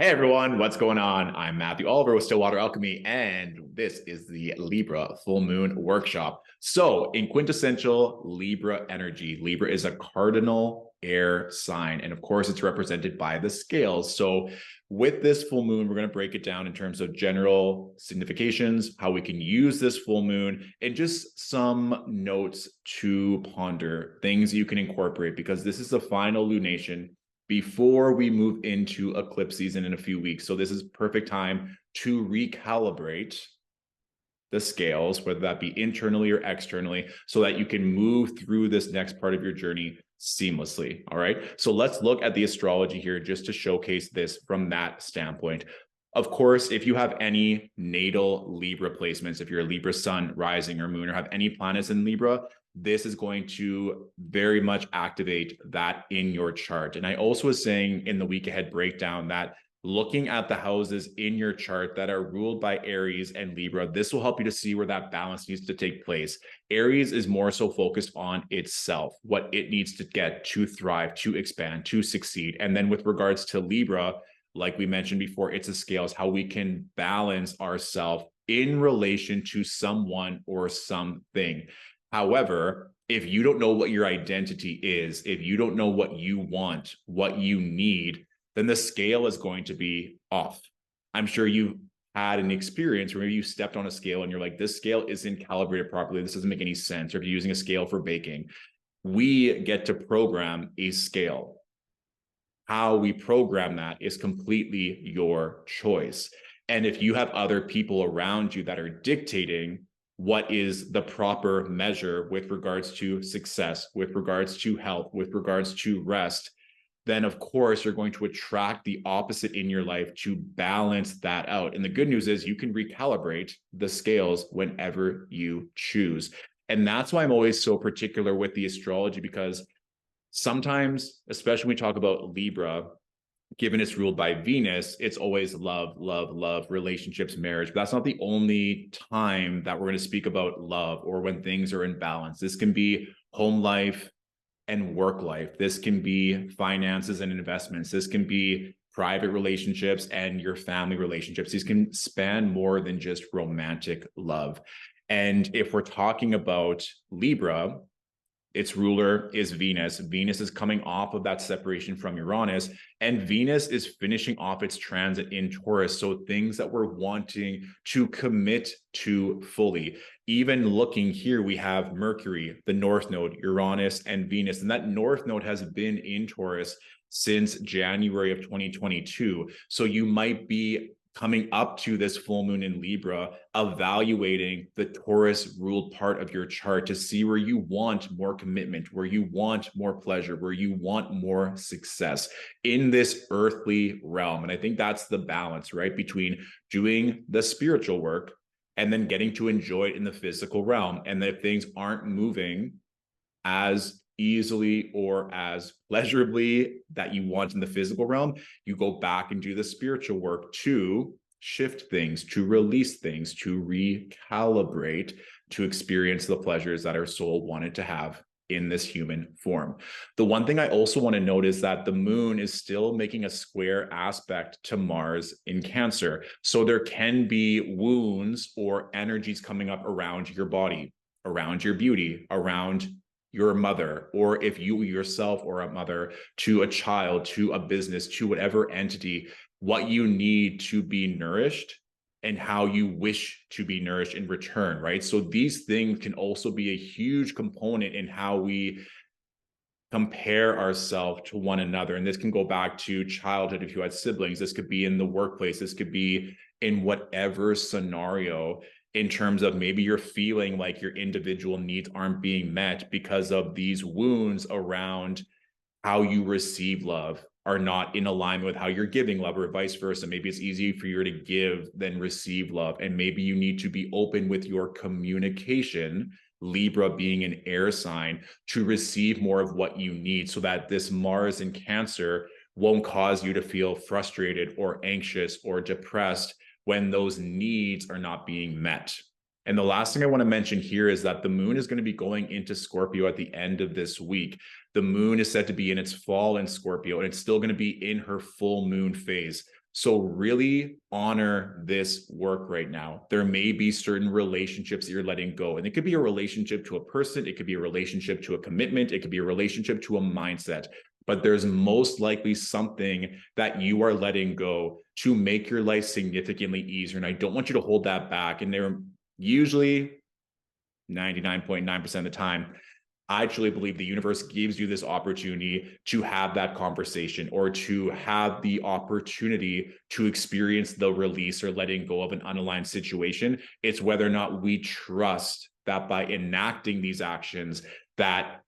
Hey everyone, what's going on? I'm Matthew Oliver with Stillwater Alchemy, and this is the Libra Full Moon Workshop. So, in quintessential Libra energy, Libra is a cardinal air sign, and of course, it's represented by the scales. So, with this full moon, we're going to break it down in terms of general significations, how we can use this full moon, and just some notes to ponder, things you can incorporate, because this is the final lunation before we move into eclipse season in a few weeks. So this is perfect time to recalibrate the scales, whether that be internally or externally, so that you can move through this next part of your journey seamlessly. All right. So let's look at the astrology here just to showcase this from that standpoint. Of course, if you have any natal Libra placements, if you're a Libra sun, rising, or moon, or have any planets in Libra, this is going to very much activate that in your chart. And I also was saying in the week ahead breakdown that looking at the houses in your chart that are ruled by Aries and Libra, this will help you to see where that balance needs to take place. Aries is more so focused on itself, what it needs to get to thrive, to expand, to succeed. And then with regards to Libra, like we mentioned before, it's a scales, how we can balance ourselves in relation to someone or something. However, if you don't know what your identity is, if you don't know what you want, what you need, then the scale is going to be off. I'm sure you had an experience where maybe you stepped on a scale and you're like, this scale isn't calibrated properly. This doesn't make any sense. Or if you're using a scale for baking, we get to program a scale. How we program that is completely your choice. And if you have other people around you that are dictating what is the proper measure with regards to success, with regards to health, with regards to rest, then of course you're going to attract the opposite in your life to balance that out. And the good news is you can recalibrate the scales whenever you choose. And that's why I'm always so particular with the astrology, because sometimes, especially when we talk about Libra, given it's ruled by Venus, it's always love, love, love, relationships, marriage. But that's not the only time that we're going to speak about love or when things are in balance. This can be home life and work life. This can be finances and investments. This can be private relationships and your family relationships. These can span more than just romantic love. And if we're talking about Libra, its ruler is Venus. Venus is coming off of that separation from Uranus, and Venus is finishing off its transit in Taurus. So things that we're wanting to commit to fully. Even looking here, we have Mercury, the North Node, Uranus, and Venus. And that North Node has been in Taurus since January of 2022. So you might be coming up to this full moon in Libra, evaluating the Taurus ruled part of your chart to see where you want more commitment, where you want more pleasure, where you want more success in this earthly realm. And I think that's the balance, right? Between doing the spiritual work and then getting to enjoy it in the physical realm. And if things aren't moving as easily or as pleasurably that you want in the physical realm, you go back and do the spiritual work to shift things, to release things, to recalibrate, to experience the pleasures that our soul wanted to have in this human form. The one thing I also want to note is that the moon is still making a square aspect to Mars in Cancer. So there can be wounds or energies coming up around your body, around your beauty, around your mother, or if you yourself are a mother to a child, to a business, to whatever entity, what you need to be nourished and how you wish to be nourished in return, right? So these things can also be a huge component in how we compare ourselves to one another. And this can go back to childhood if you had siblings. This could be in the workplace. This could be in whatever scenario, in terms of maybe you're feeling like your individual needs aren't being met because of these wounds around how you receive love are not in alignment with how you're giving love, or vice versa. Maybe it's easier for you to give than receive love. And maybe you need to be open with your communication, Libra being an air sign, to receive more of what you need, so that this Mars in Cancer won't cause you to feel frustrated or anxious or depressed when those needs are not being met. And the last thing I want to mention here is that the moon is going to be going into Scorpio at the end of this week. The moon is said to be in its fall in Scorpio, and it's still going to be in her full moon phase. So really honor this work right now. There may be certain relationships that you're letting go. And it could be a relationship to a person. It could be a relationship to a commitment. It could be a relationship to a mindset. But there's most likely something that you are letting go to make your life significantly easier. And I don't want you to hold that back. And they're usually 99.9% of the time, I truly believe the universe gives you this opportunity to have that conversation or to have the opportunity to experience the release or letting go of an unaligned situation. It's whether or not we trust that by enacting these actions, that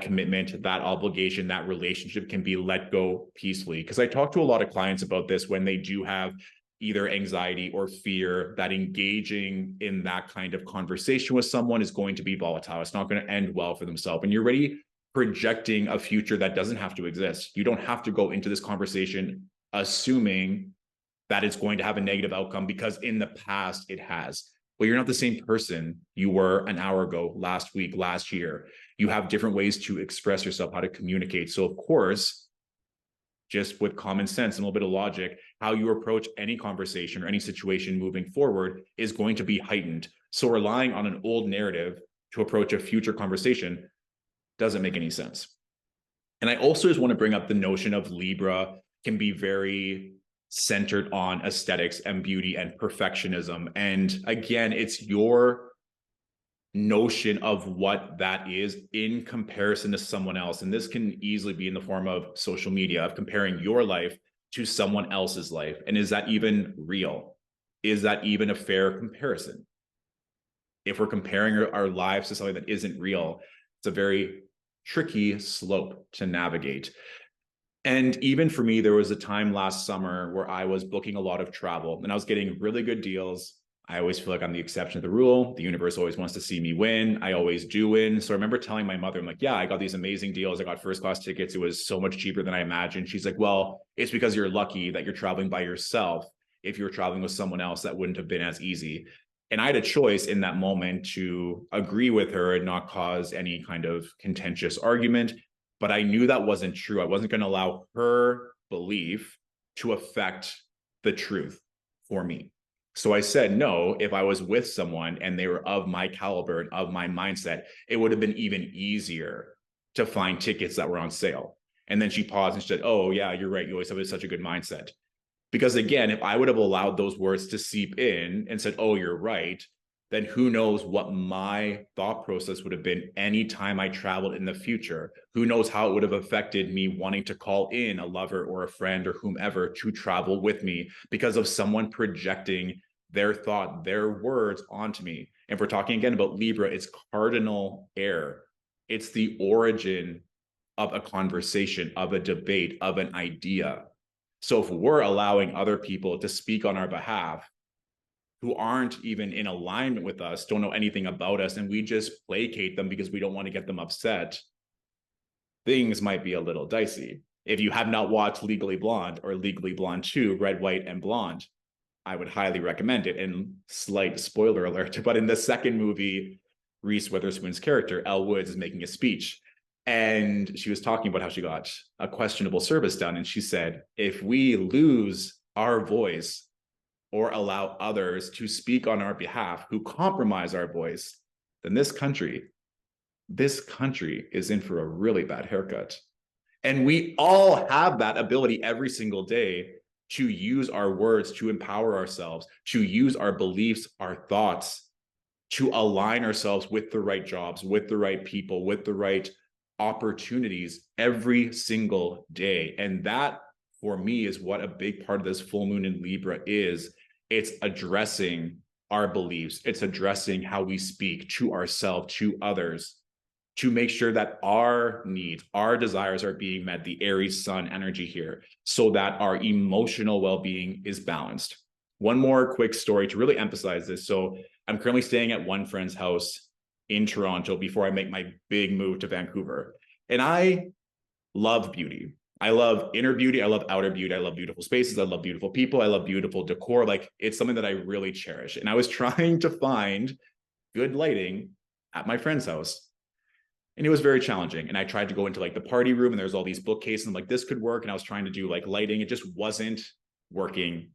commitment, that obligation, that relationship can be let go peacefully. Because I talk to a lot of clients about this when they do have either anxiety or fear, that engaging in that kind of conversation with someone is going to be volatile. It's not going to end well for themselves. And you're already projecting a future that doesn't have to exist. You don't have to go into this conversation assuming that it's going to have a negative outcome because in the past it has. Well, you're not the same person you were an hour ago, last week, last year. You have different ways to express yourself, how to communicate. So of course, just with common sense and a little bit of logic, how you approach any conversation or any situation moving forward is going to be heightened. So relying on an old narrative to approach a future conversation doesn't make any sense. And I also just want to bring up the notion of Libra can be very centered on aesthetics and beauty and perfectionism. And again, it's your notion of what that is in comparison to someone else. And this can easily be in the form of social media, of comparing your life to someone else's life. And is that even real? Is that even a fair comparison? If we're comparing our lives to something that isn't real, it's a very tricky slope to navigate. And even for me, there was a time last summer where I was booking a lot of travel and I was getting really good deals. I always feel like I'm the exception to the rule. The universe always wants to see me win. I always do win. So I remember telling my mother, I'm like, yeah, I got these amazing deals. I got first class tickets. It was so much cheaper than I imagined. She's like, well, it's because you're lucky that you're traveling by yourself. If you were traveling with someone else, that wouldn't have been as easy. And I had a choice in that moment to agree with her and not cause any kind of contentious argument. But I knew that wasn't true. I wasn't going to allow her belief to affect the truth for me. So I said no. If I was with someone and they were of my caliber and of my mindset, it would have been even easier to find tickets that were on sale. And then she paused and said, oh, yeah, you're right. You always have such a good mindset. Because again, if I would have allowed those words to seep in and said, oh, you're right, then who knows what my thought process would have been anytime I traveled in the future. Who knows how it would have affected me wanting to call in a lover or a friend or whomever to travel with me because of someone projecting their thought, their words onto me. And if we're talking again about Libra, it's cardinal air. It's the origin of a conversation, of a debate, of an idea. So if we're allowing other people to speak on our behalf, who aren't even in alignment with us, don't know anything about us, and we just placate them because we don't want to get them upset, things might be a little dicey. If you have not watched Legally Blonde or Legally Blonde 2, Red, White, and Blonde, I would highly recommend it. And slight spoiler alert, but in the second movie, Reese Witherspoon's character, Elle Woods, is making a speech. And she was talking about how she got a questionable service done. And she said, if we lose our voice, or allow others to speak on our behalf who compromise our voice, then this country is in for a really bad haircut. And we all have that ability every single day to use our words to empower ourselves, to use our beliefs, our thoughts, to align ourselves with the right jobs, with the right people, with the right opportunities every single day. And that, for me, is what a big part of this full moon in Libra is. It's addressing our beliefs. It's addressing how we speak to ourselves, to others, to make sure that our needs, our desires are being met, the Aries sun energy here, so that our emotional well-being is balanced. One more quick story to really emphasize this. So I'm currently staying at one friend's house in Toronto before I make my big move to Vancouver. And I love beauty. I love inner beauty. I love outer beauty. I love beautiful spaces. I love beautiful people. I love beautiful decor. Like, it's something that I really cherish. And I was trying to find good lighting at my friend's house. And it was very challenging. And I tried to go into like the party room and there's all these bookcases and I'm like, this could work. And I was trying to do like lighting. It just wasn't working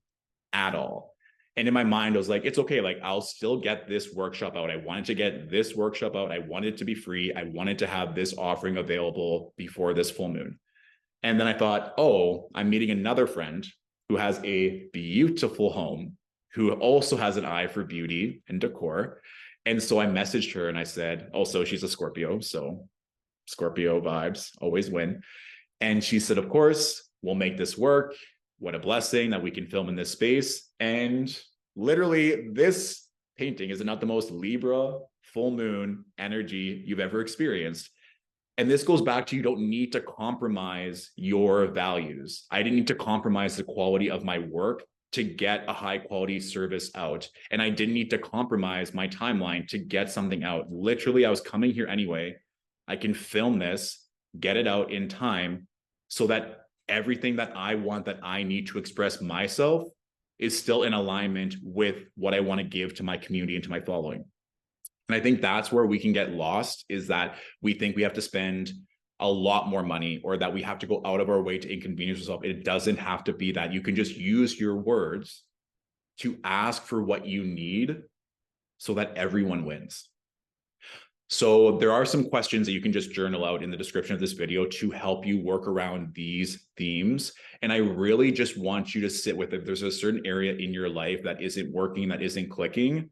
at all. And in my mind, I was like, it's okay. Like, I'll still get this workshop out. I wanted to get this workshop out. I wanted it to be free. I wanted to have this offering available before this full moon. And then I thought, oh, I'm meeting another friend who has a beautiful home, who also has an eye for beauty and decor. And so I messaged her and I said, also, she's a Scorpio. So Scorpio vibes always win. And she said, of course, we'll make this work. What a blessing that we can film in this space. And literally, this painting is not the most Libra full moon energy you've ever experienced. And this goes back to, you don't need to compromise your values. I didn't need to compromise the quality of my work to get a high quality service out. And I didn't need to compromise my timeline to get something out. Literally, I was coming here anyway. I can film this, get it out in time, so that everything that I want, that I need to express myself, is still in alignment with what I want to give to my community and to my following. And I think that's where we can get lost, is that we think we have to spend a lot more money, or that we have to go out of our way to inconvenience yourself. It doesn't have to be that. You can just use your words to ask for what you need so that everyone wins. So there are some questions that you can just journal out in the description of this video to help you work around these themes. And I really just want you to sit with it. If there's a certain area in your life that isn't working, that isn't clicking,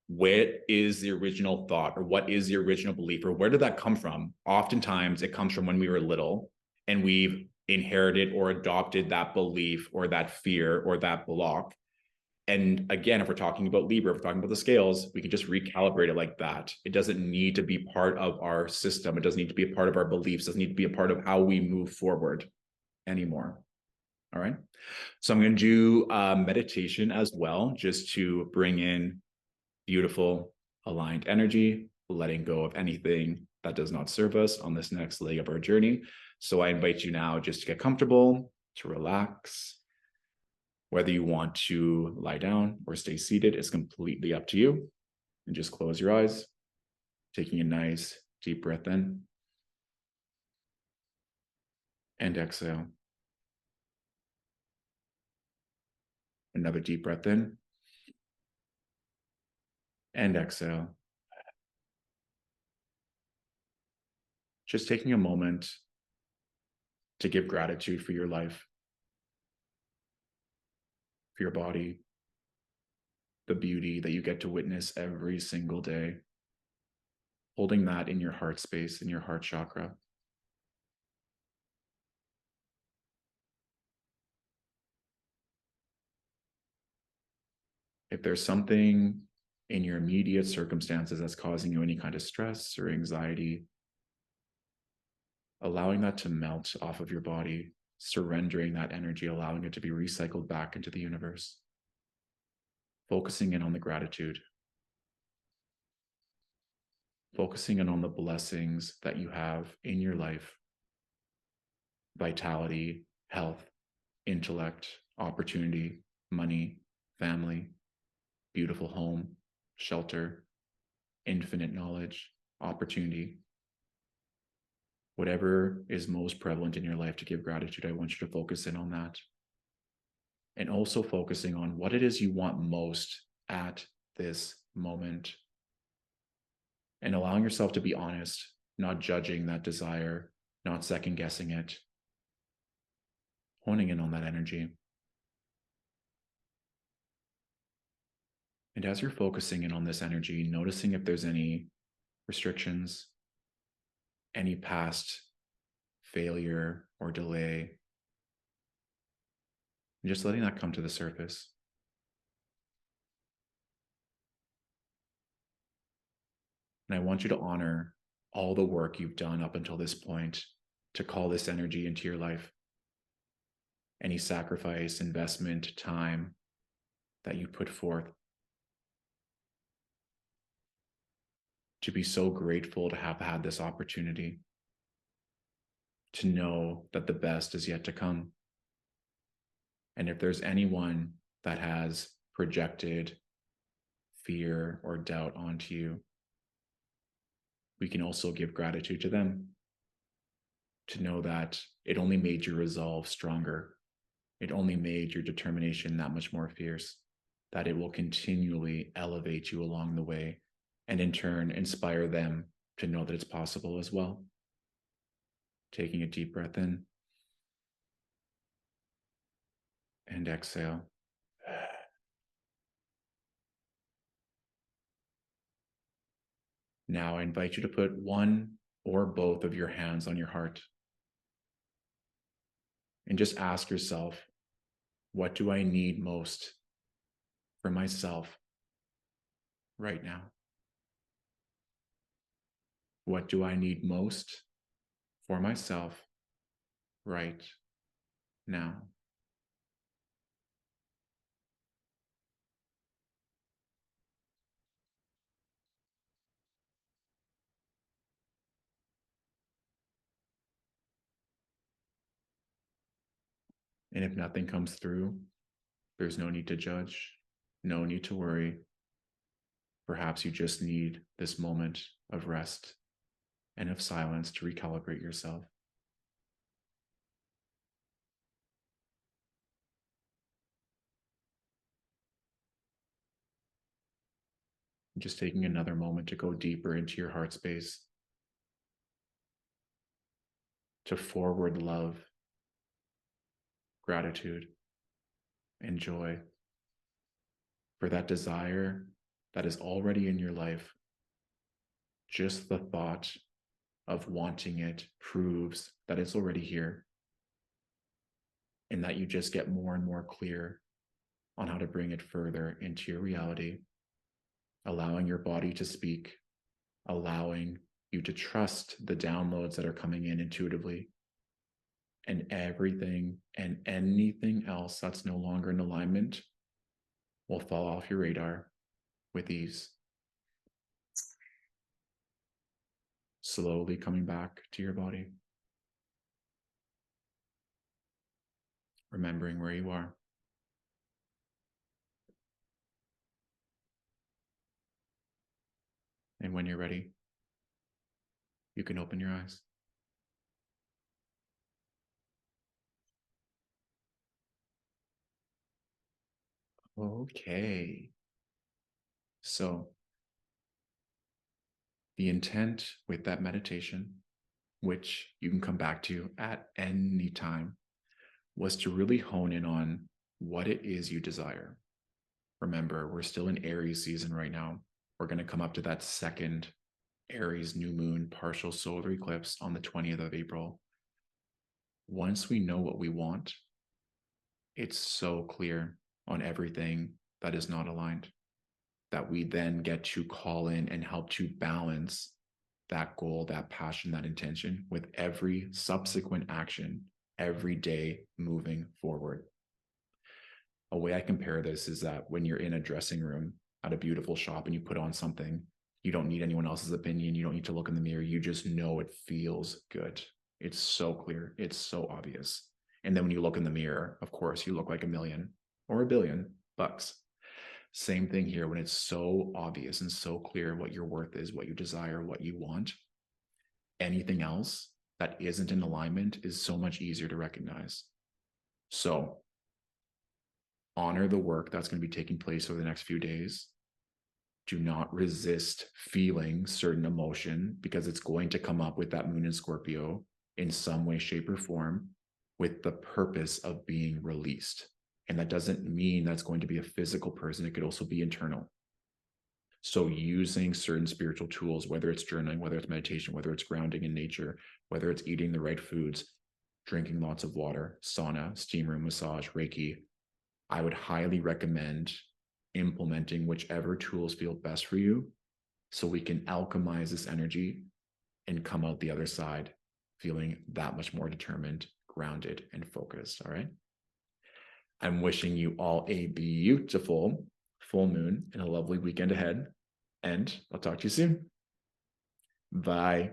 what is the original thought, or what is the original belief, or where did that come from? Oftentimes it comes from when we were little and we've inherited or adopted that belief or that fear or that block. And again, if we're talking about Libra, if we're talking about the scales, we can just recalibrate it like that. It doesn't need to be part of our system. It doesn't need to be a part of our beliefs. It doesn't need to be a part of how we move forward anymore. All right. So I'm going to do meditation as well, just to bring in beautiful, aligned energy, letting go of anything that does not serve us on this next leg of our journey. So I invite you now just to get comfortable, to relax. Whether you want to lie down or stay seated is completely up to you. And just close your eyes, taking a nice deep breath in and exhale. Another deep breath in and exhale. Just taking a moment to give gratitude for your life, for your body, the beauty that you get to witness every single day, holding that in your heart space, in your heart chakra. If there's something in your immediate circumstances that's causing you any kind of stress or anxiety, allowing that to melt off of your body, surrendering that energy, allowing it to be recycled back into the universe, focusing in on the gratitude, focusing in on the blessings that you have in your life: vitality, health, intellect, opportunity, money, family, beautiful home, shelter, infinite knowledge, opportunity. Whatever is most prevalent in your life to give gratitude, I want you to focus in on that. And also focusing on what it is you want most at this moment. And allowing yourself to be honest, not judging that desire, not second guessing it. Honing in on that energy. And as you're focusing in on this energy, noticing if there's any restrictions, any past failure or delay, and just letting that come to the surface. And I want you to honor all the work you've done up until this point to call this energy into your life. Any sacrifice, investment, time that you put forth. To be so grateful to have had this opportunity. To know that the best is yet to come. And if there's anyone that has projected fear or doubt onto you, we can also give gratitude to them. To know that it only made your resolve stronger. it only made your determination that much more fierce, that it will continually elevate you along the way and in turn inspire them to know that it's possible as well. Taking a deep breath in and exhale. Now I invite you to put one or both of your hands on your heart and just ask yourself, what do I need most for myself right now? What do I need most for myself right now? And if nothing comes through, there's no need to judge, no need to worry. Perhaps you just need this moment of rest and of silence to recalibrate yourself. Just taking another moment to go deeper into your heart space, to forward love, gratitude, and joy for that desire that is already in your life. Just the thought of wanting it proves that it's already here, and that you just get more and more clear on how to bring it further into your reality, allowing your body to speak, allowing you to trust the downloads that are coming in intuitively, and everything and anything else that's no longer in alignment will fall off your radar with ease. Slowly coming back to your body, remembering where you are. And when you're ready, you can open your eyes. Okay. So the intent with that meditation, which you can come back to at any time, was to really hone in on what it is you desire. Remember, we're still in Aries season right now. We're going to come up to that second Aries new moon partial solar eclipse on the 20th of April. Once we know what we want, it's so clear on everything that is not aligned that we then get to call in and help to balance that goal, that passion, that intention with every subsequent action every day moving forward. A way I compare this is that when you're in a dressing room at a beautiful shop and you put on something, you don't need anyone else's opinion. You don't need to look in the mirror. You just know it feels good. It's so clear. It's so obvious. And then when you look in the mirror, of course, you look like $1 million or $1 billion bucks. Same thing here. When it's so obvious and so clear what your worth is, what you desire, what you want, anything else that isn't in alignment is so much easier to recognize. So honor the work that's going to be taking place over the next few days. Do not resist feeling certain emotion, because it's going to come up with that moon in Scorpio in some way, shape, or form with the purpose of being released. And that doesn't mean that's going to be a physical person. It could also be internal. So using certain spiritual tools, whether it's journaling, whether it's meditation, whether it's grounding in nature, whether it's eating the right foods, drinking lots of water, sauna, steam room massage, Reiki, I would highly recommend implementing whichever tools feel best for you so we can alchemize this energy and come out the other side feeling that much more determined, grounded, and focused. All right. I'm wishing you all a beautiful full moon and a lovely weekend ahead. And I'll talk to you soon. Bye.